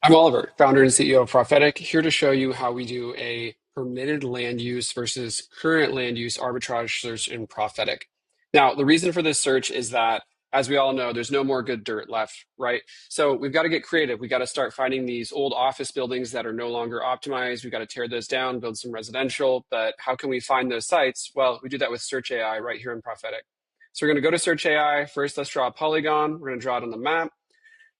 I'm Oliver, founder and CEO of Prophetic, here to show you how we do a permitted land use versus current land use arbitrage search in Prophetic. Now, the reason for this search is that, as we all know, there's no more good dirt left, right? So we've got to get creative. We got to start finding these old office buildings that are no longer optimized. We've got to tear those down, build some residential. But how can we find those sites? Well, we do that with SearchAI right here in Prophetic. So we're going to go to SearchAI. First, let's draw a polygon. We're going to draw it on the map.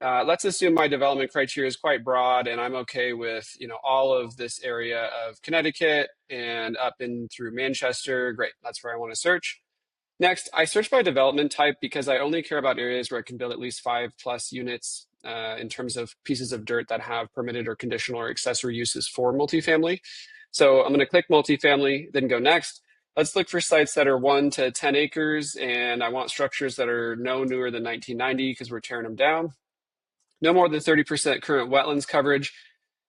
Let's assume my development criteria is quite broad and I'm okay with, all of this area of Connecticut and up in through Manchester. Great, that's where I want to search. Next, I search by development type because I only care about areas where I can build at least 5+ units in terms of pieces of dirt that have permitted or conditional or accessory uses for multifamily. So I'm going to click multifamily, then go next. Let's look for sites that are 1 to 10 acres, and I want structures that are no newer than 1990 because we're tearing them down. No more than 30% current wetlands coverage.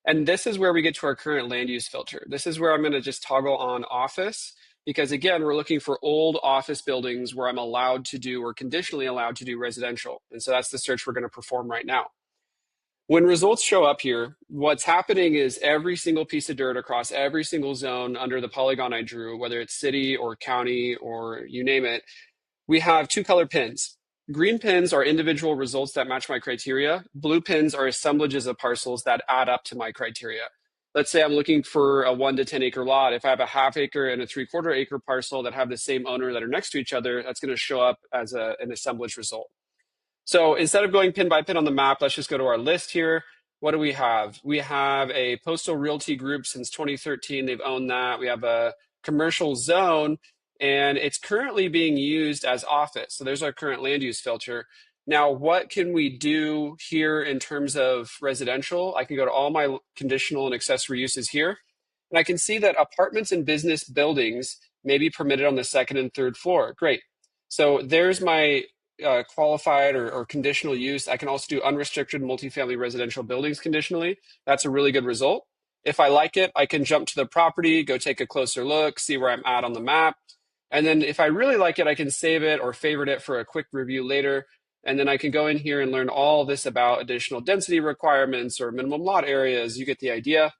And this is where we get to our current land use filter. This is where I'm going to just toggle on office because, again, we're looking for old office buildings where I'm allowed to do or conditionally allowed to do residential. And so that's the search we're going to perform right now. When results show up here, what's happening is every single piece of dirt across every single zone under the polygon I drew, whether it's city or county or you name it, we have two color pins. Green pins are individual results that match my criteria. Blue pins are assemblages of parcels that add up to my criteria. Let's say I'm looking for a 1 to 10 acre lot. If I have a ½ acre and a 3/4 acre parcel that have the same owner that are next to each other, that's going to show up as an assemblage result. So instead of going pin by pin on the map, let's just go to our list here. What do we have? We have a postal realty group since 2013. They've owned that. We have a commercial zone, and it's currently being used as office. So there's our current land use filter. Now, what can we do here in terms of residential? I can go to all my conditional and accessory uses here, and I can see that apartments and business buildings may be permitted on the second and third floor. Great. So there's my qualified or conditional use. I can also do unrestricted multifamily residential buildings conditionally. That's a really good result. If I like it, I can jump to the property, go take a closer look, see where I'm at on the map. And then if I really like it, I can save it or favorite it for a quick review later. And then I can go in here and learn all this about additional density requirements or minimum lot areas. You get the idea.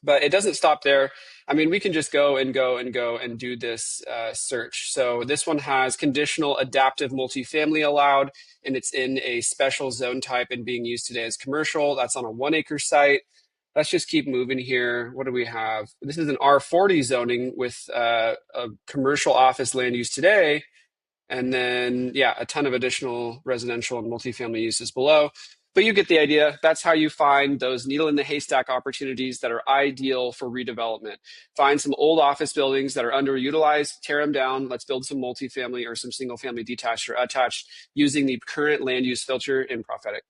But it doesn't stop there. I mean, we can just go and go and go and do this search. So this one has conditional adaptive multifamily allowed, and it's in a special zone type and being used today as commercial. That's on a 1 acre site. Let's just keep moving here. What do we have? This is an R40 zoning with a commercial office land use today. And then, yeah, a ton of additional residential and multifamily uses below. But you get the idea. That's how you find those needle in the haystack opportunities that are ideal for redevelopment. Find some old office buildings that are underutilized, tear them down. Let's build some multifamily or some single family detached or attached using the current land use filter in Prophetic.